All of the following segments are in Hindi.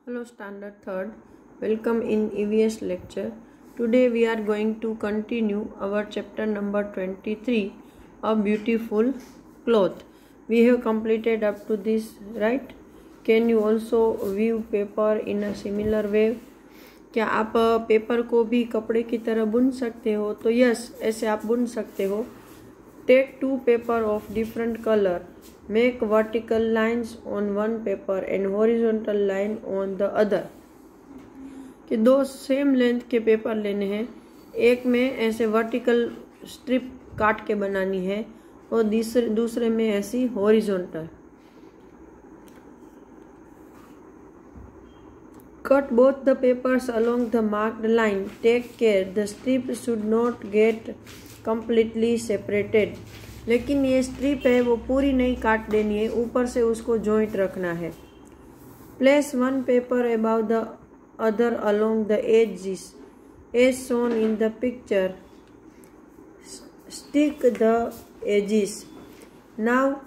Hello Standard 3rd, welcome in EVS lecture. Today we are going to continue our chapter number 23, A Beautiful Cloth. We have completed up to this, right? Can you also weave paper in a similar way? क्या आप पेपर को भी कपड़े की तरह बुन सकते हो? तो यस, ऐसे आप बुन सकते हो. Take two paper of different color. Make vertical lines on one paper and horizontal line on the other. कि दो सेम लेंथ के पेपर लेने हैं, एक में ऐसे वर्टिकल स्ट्रिप काट के बनानी है और दूसरे में ऐसी horizontal. Cut both the papers along the marked line. Take care the strip should not get completely separated. लेकिन ये स्ट्रिप है वो पूरी नहीं काट देनी है, ऊपर से उसको जॉइंट रखना है. Place one paper above the other along the edges as shown in the picture. Stick the edges. Now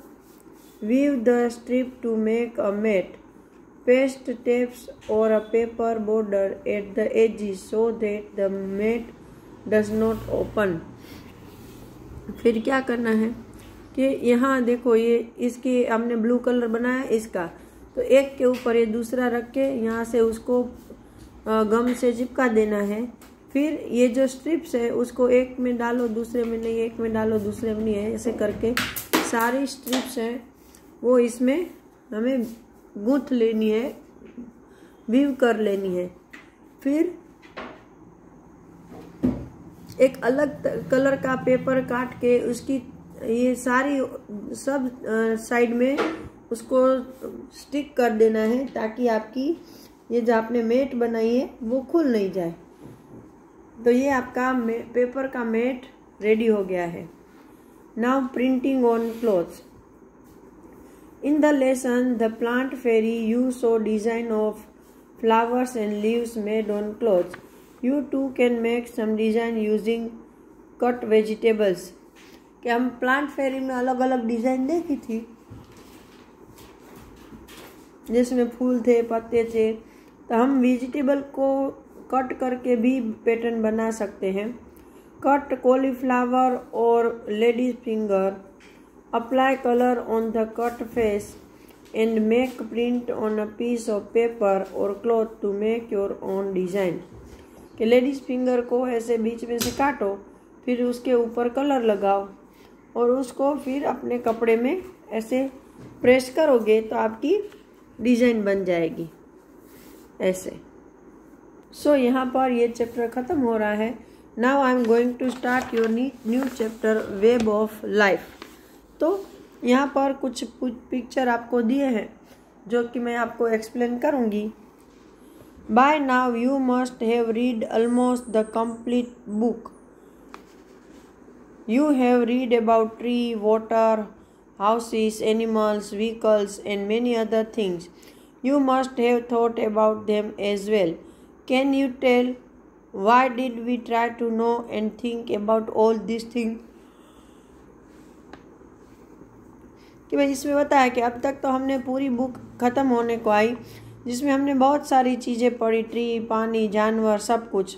weave the strip to make a mat. Paste tapes or a paper border at the edges so that the mat does not open. फिर क्या करना है कि यहाँ देखो, ये इसकी हमने ब्लू कलर बनाया इसका, तो एक के ऊपर ये दूसरा रख के यहाँ से उसको गम से चिपका देना है. फिर ये जो स्ट्रिप्स है उसको एक में डालो दूसरे में नहीं, एक में डालो दूसरे में नहीं है, ऐसे करके सारी स्ट्रिप्स हैं वो इसमें हमें गूंथ लेनी है, वीव कर लेनी है. फिर एक अलग कलर का पेपर काट के उसकी ये सारी सब साइड में उसको स्टिक कर देना है ताकि आपकी ये जो आपने मेट बनाई है वो खुल नहीं जाए. तो ये आपका पेपर का मेट रेडी हो गया है. Now printing on clothes. In the lesson the plant fairy you saw design of flowers and leaves made on clothes. You too can make some design using cut vegetables. कि हम प्लांट फेरी में अलग अलग डिजाइन देखी थी जिसमें फूल थे, पत्ते थे, तो हम वेजिटेबल को कट करके भी पैटर्न बना सकते हैं. कट कॉलीफ्लावर और ladies finger. Apply colour on the cut face and make print on a piece of paper or cloth to make your own design. कि लेडीज फिंगर को ऐसे बीच में से काटो, फिर उसके ऊपर कलर लगाओ और उसको फिर अपने कपड़े में ऐसे प्रेस करोगे तो आपकी डिजाइन बन जाएगी ऐसे. सो यहाँ पर ये चैप्टर ख़त्म हो रहा है. Now I am going to start your new chapter web of life. तो यहाँ पर कुछ पिक्चर आपको दिए हैं जो कि मैं आपको एक्सप्लेन करूँगी. By now you must have read almost the complete book. You have read about tree, water, houses, animals, vehicles and many other things. You must have thought about them as well. Can you tell why did we try to know and think about all this thing. कि भाई इसमें बताया कि अब तक तो हमने पूरी बुक ख़त्म होने को आई जिसमें हमने बहुत सारी चीज़ें पढ़ी, ट्री, पानी, जानवर, सब कुछ.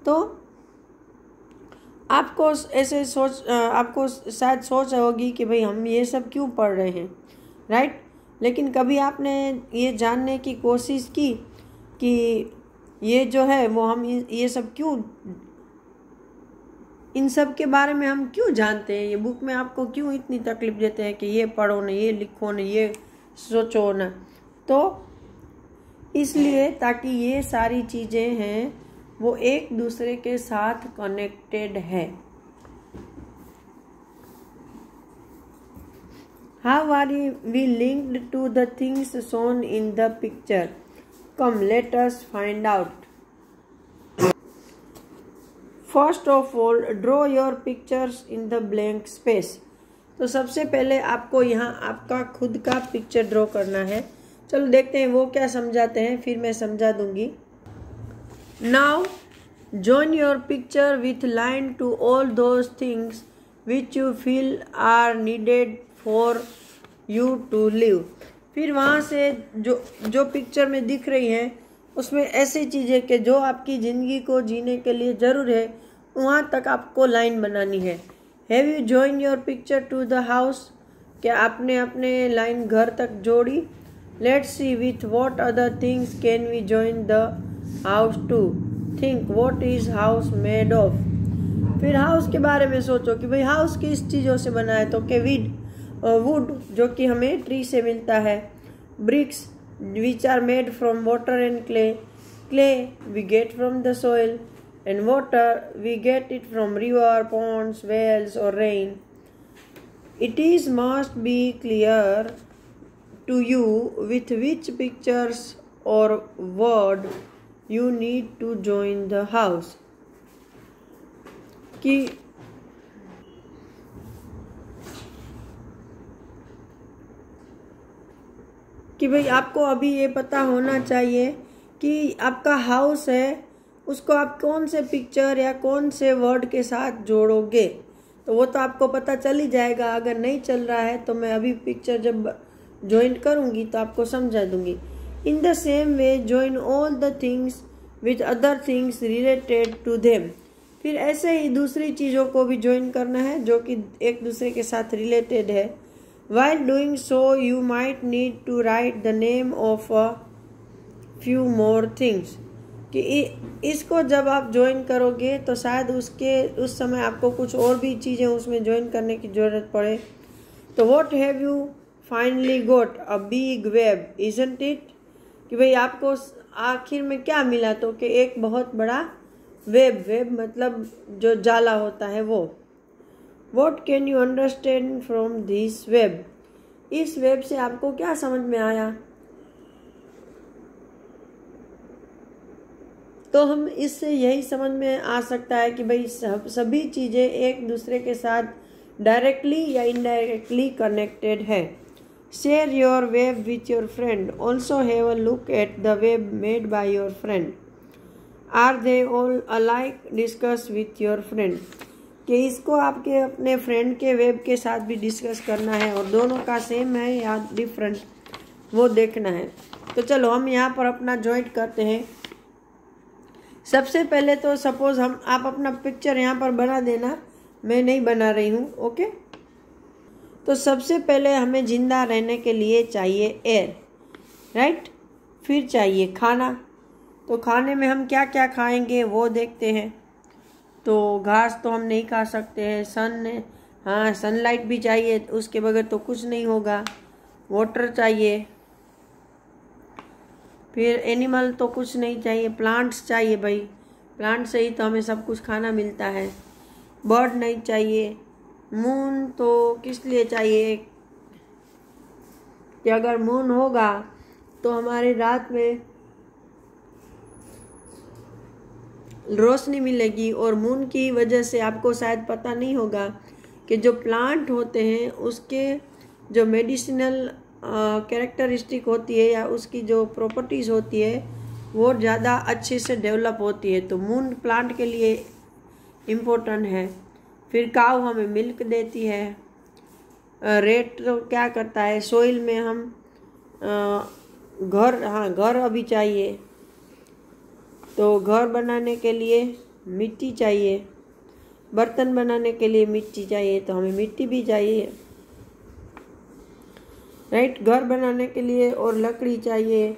तो आपको ऐसे आपको शायद सोच होगी कि भाई हम ये सब क्यों पढ़ रहे हैं, राइट. लेकिन कभी आपने ये जानने की कोशिश की कि ये जो है वो हम ये सब क्यों, इन सब के बारे में हम क्यों जानते हैं, ये बुक में आपको क्यों इतनी तकलीफ देते हैं कि ये पढ़ो ना, ये लिखो ना, ये सोचो ना. तो इसलिए ताकि ये सारी चीज़ें हैं वो एक दूसरे के साथ कनेक्टेड है. How are we linked to the things shown in the picture. Come let us find out. First of all draw your pictures in the blank space. तो सबसे पहले आपको यहाँ आपका खुद का पिक्चर ड्रॉ करना है. चलो देखते हैं वो क्या समझाते हैं, फिर मैं समझा दूंगी. Now join your picture with line to all those things which you feel are needed for you to live. फिर वहाँ से जो पिक्चर में दिख रही है उसमें ऐसी चीज़ें कि जो आपकी ज़िंदगी को जीने के लिए ज़रूर है, वहाँ तक आपको लाइन बनानी है। Have you join your picture to the house? क्या आपने अपने लाइन घर तक जोड़ी? Let's see with what other things can we join the house too. Think what is house made of. फिर हाउस के बारे में सोचो कि भाई हाउस किस चीज़ों से बना है, तो कि वुड जो कि हमें ट्री से मिलता है, BRICS which are made from water and clay we get from the soil, and water we get it from river, ponds, wells or rain. It is must be clear to you with which pictures or word you need to join the house. कि भाई आपको अभी ये पता होना चाहिए कि आपका हाउस है, उसको आप कौन से पिक्चर या कौन से वर्ड के साथ जोड़ोगे। तो वो तो आपको पता चल ही जाएगा। अगर नहीं चल रहा है तो मैं अभी पिक्चर जब ज्वाइन करूँगी तो आपको समझा दूँगी। In the same way join all the things with other things related to them. फिर ऐसे ही दूसरी चीज़ों को भी ज्वाइन करना है जो कि एक दूसरे के साथ रिलेटेड है। While doing so, you might need to write the name of a few more things. कि इसको जब आप ज्वाइन करोगे तो शायद उस समय आपको कुछ और भी चीज़ें उसमें ज्वाइन करने की ज़रूरत पड़े। तो what have you finally got? A big web, isn't it? कि भाई आपको आखिर में क्या मिला, तो कि एक बहुत बड़ा वेब मतलब जो जाला होता है वो। What can you understand from this web? इस वेब से आपको क्या समझ में आया? तो हम इससे यही समझ में आ सकता है कि भाई सभी चीज़ें एक दूसरे के साथ डायरेक्टली या इनडायरेक्टली कनेक्टेड है। Share your web with your friend. Also have a look at the web made by your friend. Are they all alike? Discuss with your friend. कि इसको आपके अपने फ्रेंड के वेब के साथ भी डिस्कस करना है और दोनों का सेम है या डिफरेंट वो देखना है। तो चलो हम यहाँ पर अपना ज्वाइन करते हैं। सबसे पहले तो सपोज आप अपना पिक्चर यहाँ पर बना देना, मैं नहीं बना रही हूँ। ओके, तो सबसे पहले हमें जिंदा रहने के लिए चाहिए एयर, राइट। फिर चाहिए खाना। तो खाने में हम क्या क्या खाएंगे वो देखते हैं। तो घास तो हम नहीं खा सकते हैं। सनलाइट भी चाहिए, उसके बगैर तो कुछ नहीं होगा। वाटर चाहिए। फिर एनिमल तो कुछ नहीं चाहिए। प्लांट्स चाहिए भाई, प्लांट से ही तो हमें सब कुछ खाना मिलता है। बर्ड नहीं चाहिए। मून तो किस लिए चाहिए कि अगर मून होगा तो हमारे रात में रोशनी मिलेगी। और मून की वजह से आपको शायद पता नहीं होगा कि जो प्लांट होते हैं उसके जो मेडिसिनल कैरेक्टरिस्टिक होती है या उसकी जो प्रॉपर्टीज़ होती है वो ज़्यादा अच्छे से डेवलप होती है। तो मून प्लांट के लिए इम्पोर्टेंट है। फिर काऊ हमें मिल्क देती है। रेट तो क्या करता है, सोइल में हम घर अभी चाहिए। तो घर बनाने के लिए मिट्टी चाहिए, बर्तन बनाने के लिए मिट्टी चाहिए, तो हमें मिट्टी भी चाहिए, राइट। घर बनाने के लिए और लकड़ी चाहिए।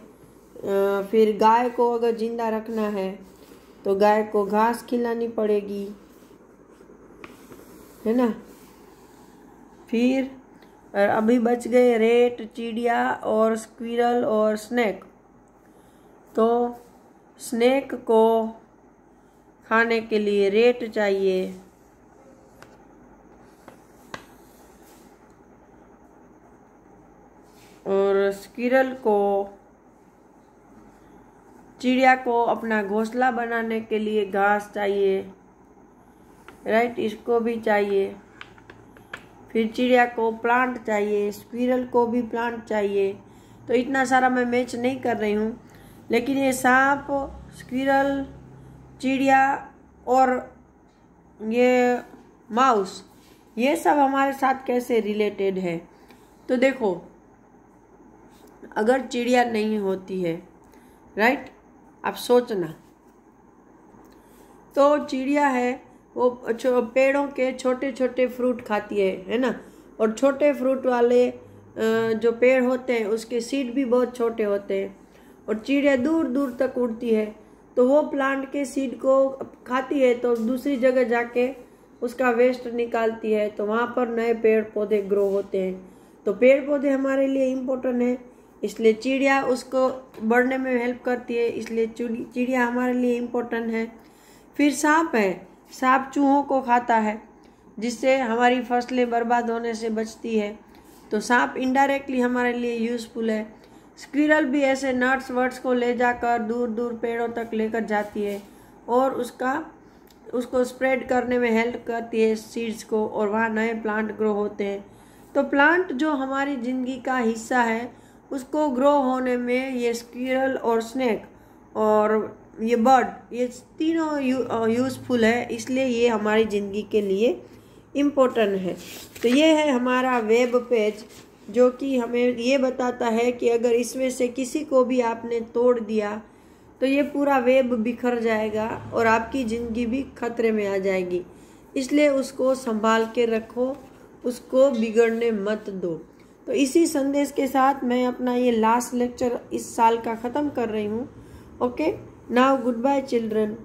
फिर गाय को अगर जिंदा रखना है तो गाय को घास खिलानी पड़ेगी, है ना। फिर अभी बच गए रेट, चिड़िया और स्क्विरल और स्नेक। तो स्नेक को खाने के लिए रेट चाहिए। और स्क्विरल को, चिड़िया को अपना घोंसला बनाने के लिए घास चाहिए, राइट, इसको भी चाहिए। फिर चिड़िया को प्लांट चाहिए, स्क्विरल को भी प्लांट चाहिए। तो इतना सारा मैं मैच नहीं कर रही हूँ, लेकिन ये सांप, स्क्विरल, चिड़िया और ये माउस, ये सब हमारे साथ कैसे रिलेटेड है। तो देखो अगर चिड़िया नहीं होती है, राइट। आप सोचना, तो चिड़िया है वो पेड़ों के छोटे छोटे फ्रूट खाती है ना, और छोटे फ्रूट वाले जो पेड़ होते हैं उसके सीड भी बहुत छोटे होते हैं, और चिड़िया दूर दूर तक उड़ती है, तो वो प्लांट के सीड को खाती है, तो दूसरी जगह जाके उसका वेस्ट निकालती है, तो वहाँ पर नए पेड़ पौधे ग्रो होते हैं। तो पेड़ पौधे हमारे लिए इम्पोर्टेंट है, इसलिए चिड़िया उसको बढ़ने में हेल्प करती है, इसलिए चिड़िया हमारे लिए इम्पोर्टेंट है। फिर सांप है, सांप चूहों को खाता है, जिससे हमारी फसलें बर्बाद होने से बचती है, तो सांप इनडायरेक्टली हमारे लिए यूज़फुल है। स्क्विरल भी ऐसे नट्स वर्ड्स को ले जाकर दूर दूर पेड़ों तक लेकर जाती है, और उसको स्प्रेड करने में हेल्प करती है सीड्स को, और वहाँ नए प्लांट ग्रो होते हैं। तो प्लांट जो हमारी ज़िंदगी का हिस्सा है, उसको ग्रो होने में ये स्क्विरल और स्नेक और ये बर्ड, ये तीनों यूज़फुल है, इसलिए ये हमारी ज़िंदगी के लिए इम्पोर्टेंट है। तो ये है हमारा वेब पेज, जो कि हमें ये बताता है कि अगर इसमें से किसी को भी आपने तोड़ दिया तो ये पूरा वेब बिखर जाएगा और आपकी ज़िंदगी भी खतरे में आ जाएगी, इसलिए उसको संभाल के रखो, उसको बिगड़ने मत दो। तो इसी संदेश के साथ मैं अपना ये लास्ट लेक्चर इस साल का ख़त्म कर रही हूँ। Okay, now good bye children.